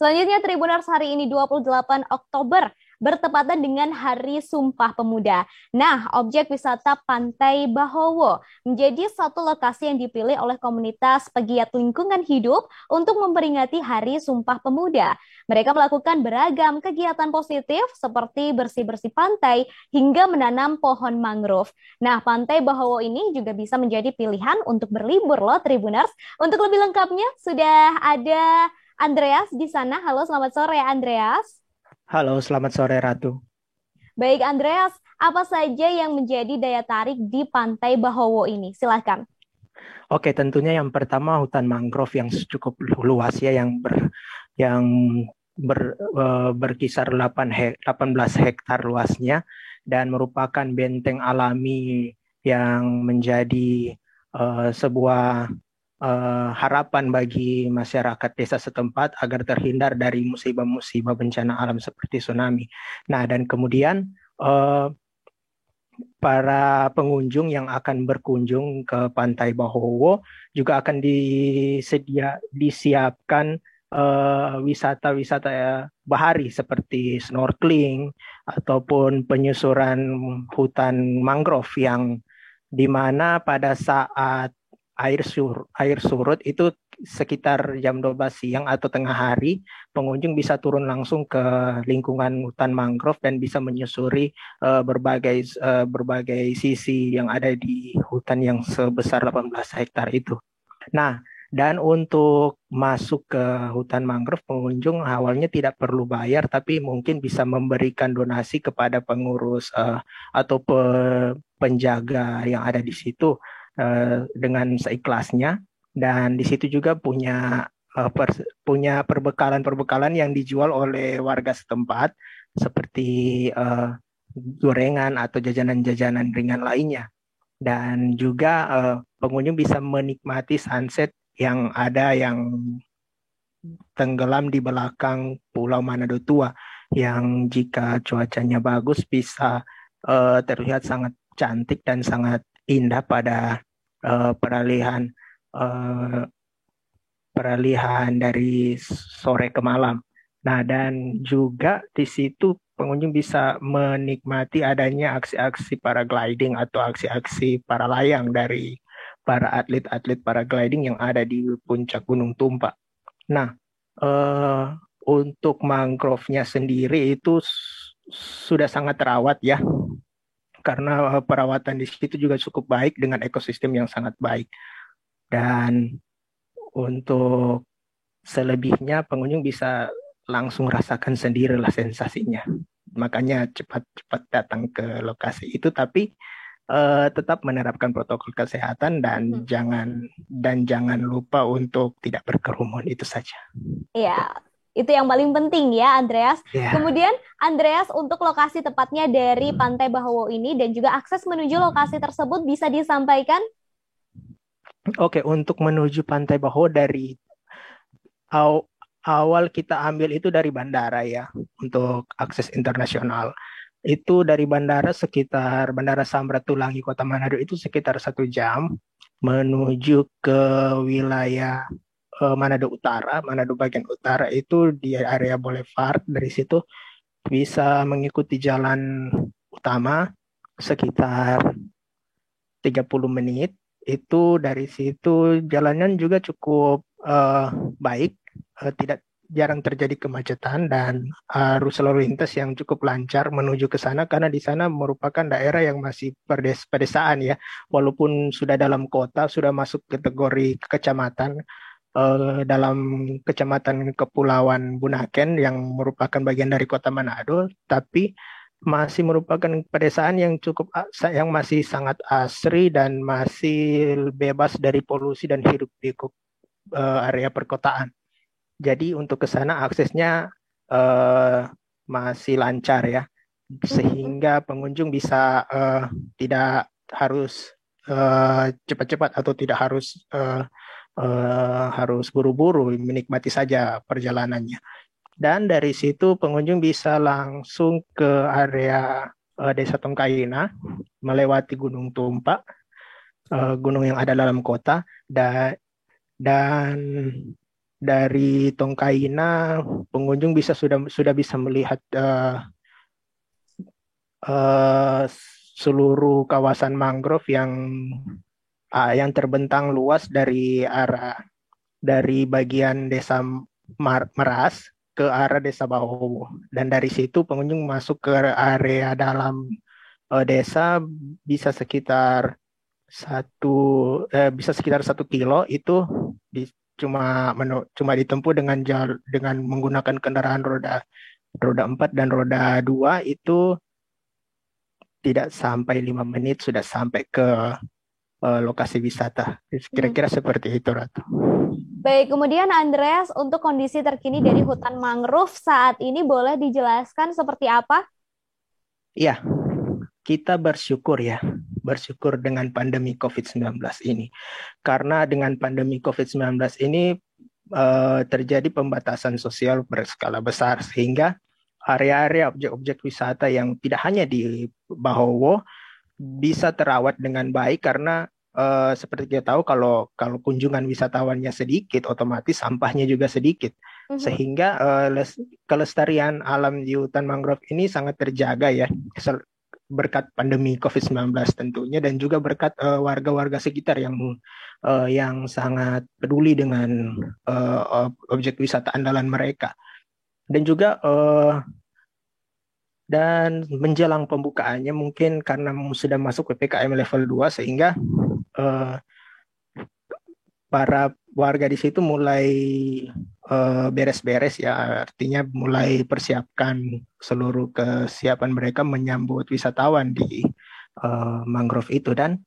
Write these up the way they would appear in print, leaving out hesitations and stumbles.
Selanjutnya Tribuners hari ini 28 Oktober bertepatan dengan Hari Sumpah Pemuda. Nah, objek wisata Pantai Bahowo menjadi satu lokasi yang dipilih oleh komunitas pegiat lingkungan hidup untuk memperingati Hari Sumpah Pemuda. Mereka melakukan beragam kegiatan positif seperti bersih-bersih pantai hingga menanam pohon mangrove. Nah, Pantai Bahowo ini juga bisa menjadi pilihan untuk berlibur loh Tribuners. Untuk lebih lengkapnya sudah ada Andreas di sana. Halo, selamat sore Andreas. Halo, selamat sore Ratu. Baik Andreas, apa saja yang menjadi daya tarik di Pantai Bahowo ini? Silakan. Oke, tentunya yang pertama hutan mangrove yang cukup luas ya, yang berkisar 18 hektar luasnya dan merupakan benteng alami yang menjadi sebuah harapan bagi masyarakat desa setempat agar terhindar dari musibah-musibah bencana alam seperti tsunami. Nah, dan kemudian eh, para pengunjung yang akan berkunjung ke Pantai Bahowo juga akan disiapkan wisata-wisata bahari seperti snorkeling ataupun penyusuran hutan mangrove yang di mana pada saat air surut itu sekitar jam 12 siang atau tengah hari, pengunjung bisa turun langsung ke lingkungan hutan mangrove dan bisa menyusuri berbagai sisi yang ada di hutan yang sebesar 18 hektar itu. Nah, dan untuk masuk ke hutan mangrove, pengunjung awalnya tidak perlu bayar, tapi mungkin bisa memberikan donasi kepada pengurus atau penjaga yang ada di situ dengan seikhlasnya. Dan di situ juga punya perbekalan-perbekalan yang dijual oleh warga setempat, seperti gorengan atau jajanan-jajanan ringan lainnya. Dan juga pengunjung bisa menikmati sunset yang tenggelam di belakang Pulau Manado Tua, yang jika cuacanya bagus bisa terlihat sangat cantik dan sangat indah pada peralihan eh, peralihan dari sore ke malam. Nah, dan juga di situ pengunjung bisa menikmati adanya aksi-aksi paragliding atau aksi-aksi para layang dari para atlet-atlet paragliding yang ada di puncak Gunung Tumpak. Nah, eh, untuk mangrove-nya sendiri itu sudah sangat terawat ya, karena perawatan di situ juga cukup baik dengan ekosistem yang sangat baik. Dan untuk selebihnya pengunjung bisa langsung rasakan sendirilah sensasinya. Makanya cepat-cepat datang ke lokasi itu, tapi tetap menerapkan protokol kesehatan Mhm. dan jangan lupa untuk tidak berkerumun, itu saja. Ya, itu yang paling penting ya Andreas. Ya, Kemudian Andreas untuk lokasi tepatnya dari Pantai Bahowo ini dan juga akses menuju lokasi tersebut bisa disampaikan? oke, untuk menuju Pantai Baho dari aw- awal kita ambil itu dari bandara ya, untuk akses internasional. Itu dari Bandara Samratulangi Kota Manado itu sekitar 1 jam menuju ke wilayah Manado Utara. Manado bagian utara itu di area Boulevard. Dari situ bisa mengikuti jalan utama sekitar 30 menit. Itu dari situ jalanan juga cukup baik, tidak jarang terjadi kemacetan dan arus lalu lintas yang cukup lancar menuju ke sana, karena di sana merupakan daerah yang masih pedesaan ya. Walaupun sudah dalam kota, sudah masuk kategori kecamatan, dalam Kecamatan Kepulauan Bunaken yang merupakan bagian dari Kota Manado, tapi masih merupakan pedesaan yang yang masih sangat asri dan masih bebas dari polusi dan hiruk pikuk area perkotaan. Jadi untuk ke sana aksesnya eh, masih lancar ya, Mhm. sehingga pengunjung bisa tidak harus cepat-cepat atau tidak harus buru-buru, menikmati saja perjalanannya. Dan dari situ pengunjung bisa langsung ke area Desa Tongkaina, melewati Gunung Tumpak, gunung yang ada dalam kota, dan dari Tongkaina pengunjung sudah bisa melihat uh, seluruh kawasan mangrove yang terbentang luas dari bagian desa Meras ke arah desa Bahowo, dan dari situ pengunjung masuk ke area dalam desa bisa sekitar bisa sekitar 1 kilo itu di, cuma ditempuh dengan menggunakan kendaraan roda roda 4 dan roda 2 itu tidak sampai 5 menit sudah sampai ke lokasi wisata. Kira-kira seperti itu, Ratu. Baik, kemudian Andreas, untuk kondisi terkini dari hutan mangrove saat ini boleh dijelaskan seperti apa? Iya, kita bersyukur dengan pandemi COVID-19 ini. Karena dengan pandemi COVID-19 ini terjadi pembatasan sosial berskala besar, sehingga area-area objek-objek wisata yang tidak hanya di Bahowo bisa terawat dengan baik, karena seperti kita tahu kalau kunjungan wisatawannya sedikit, otomatis sampahnya juga sedikit. Sehingga kelestarian alam di hutan mangrove ini sangat terjaga ya, berkat pandemi COVID-19 tentunya, dan juga berkat warga-warga sekitar yang sangat peduli dengan objek wisata andalan mereka. Dan juga dan menjelang pembukaannya mungkin karena sudah masuk PPKM level 2, sehingga para warga di situ mulai beres-beres ya, artinya mulai persiapkan seluruh kesiapan mereka menyambut wisatawan di mangrove itu. Dan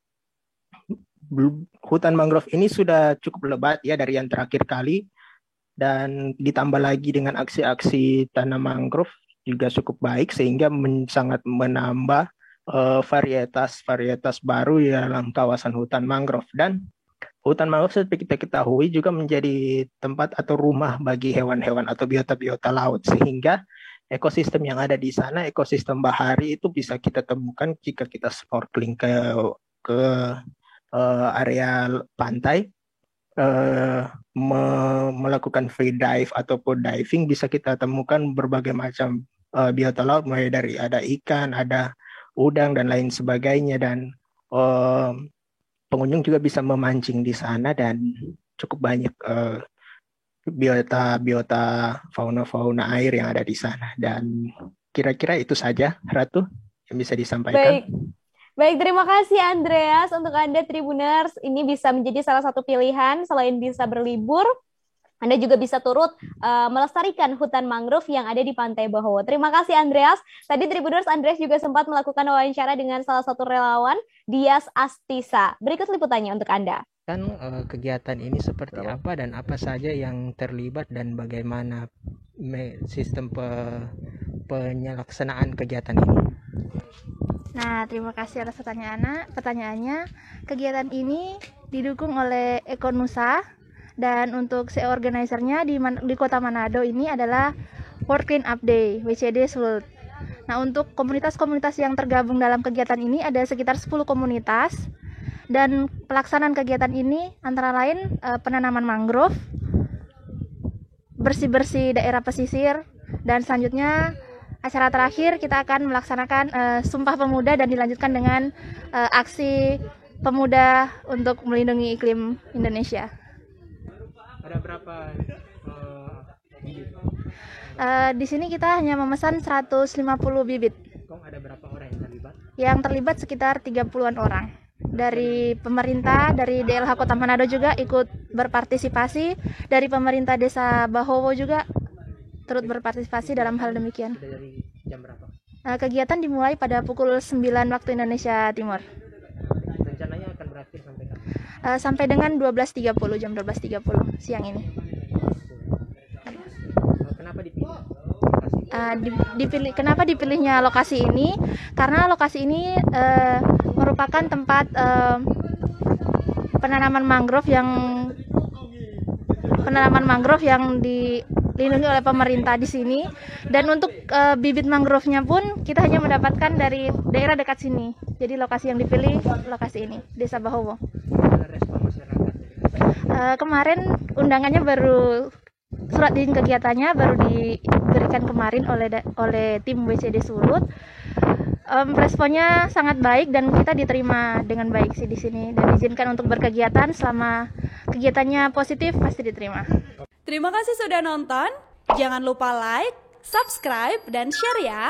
hutan mangrove ini sudah cukup lebat ya dari yang terakhir kali, dan ditambah lagi dengan aksi-aksi tanam mangrove juga cukup baik, sehingga sangat menambah varietas baru di dalam kawasan hutan mangrove. Dan hutan mangrove seperti kita ketahui juga menjadi tempat atau rumah bagi hewan-hewan atau biota-biota laut, sehingga ekosistem yang ada di sana, ekosistem bahari itu bisa kita temukan jika kita snorkeling ke area pantai, melakukan free dive ataupun diving, bisa kita temukan berbagai macam biota laut, mulai dari ada ikan, ada udang dan lain sebagainya. Dan pengunjung juga bisa memancing di sana, dan cukup banyak biota fauna air yang ada di sana. Dan kira-kira itu saja, Ratu, yang bisa disampaikan. Baik, terima kasih Andreas. Untuk Anda Tribuners, ini bisa menjadi salah satu pilihan selain bisa berlibur. Anda juga bisa turut melestarikan hutan mangrove yang ada di Pantai Bahowo. Terima kasih Andreas. Tadi Tribuners, Andreas juga sempat melakukan wawancara dengan salah satu relawan, Dias Astisa. Berikut liputannya untuk Anda. Kegiatan ini seperti apa dan apa saja yang terlibat, dan bagaimana sistem penyelaksanaan kegiatan ini? Nah, terima kasih atas pertanyaannya. Kegiatan ini didukung oleh Ekonusa, dan untuk organisernya di Kota Manado ini adalah World Clean Up Day, WCD Sulut. Nah, untuk komunitas-komunitas yang tergabung dalam kegiatan ini ada sekitar 10 komunitas, dan pelaksanaan kegiatan ini antara lain penanaman mangrove, bersih-bersih daerah pesisir, dan selanjutnya acara terakhir kita akan melaksanakan Sumpah Pemuda, dan dilanjutkan dengan aksi pemuda untuk melindungi iklim Indonesia. Ada berapa bibit? Di sini kita hanya memesan 150 bibit. Ada berapa orang yang terlibat? Yang terlibat sekitar 30-an orang. Dari pemerintah, dari DLH Kota Manado juga ikut berpartisipasi, dari pemerintah Desa Bahowo juga turut berpartisipasi dalam hal demikian. Dari jam berapa? Kegiatan dimulai pada pukul 9 waktu Indonesia Timur. Rencananya akan berakhir sampai kapan? Sampai dengan 12.30, jam 12.30 siang ini. Kenapa dipilih? Kenapa dipilihnya lokasi ini? Karena lokasi ini merupakan tempat penanaman mangrove yang dilindungi oleh pemerintah di sini. Dan untuk bibit mangrove-nya pun kita hanya mendapatkan dari daerah dekat sini. Jadi lokasi yang dipilih lokasi ini, Desa Bahowo. Respon masyarakat? Kemarin undangannya baru surat izin kegiatannya baru diberikan kemarin oleh tim WCD Sulut. Responnya sangat baik dan kita diterima dengan baik sih di sini dan diizinkan untuk berkegiatan selama kegiatannya positif pasti diterima. Terima kasih sudah nonton. Jangan lupa like, subscribe, dan share ya.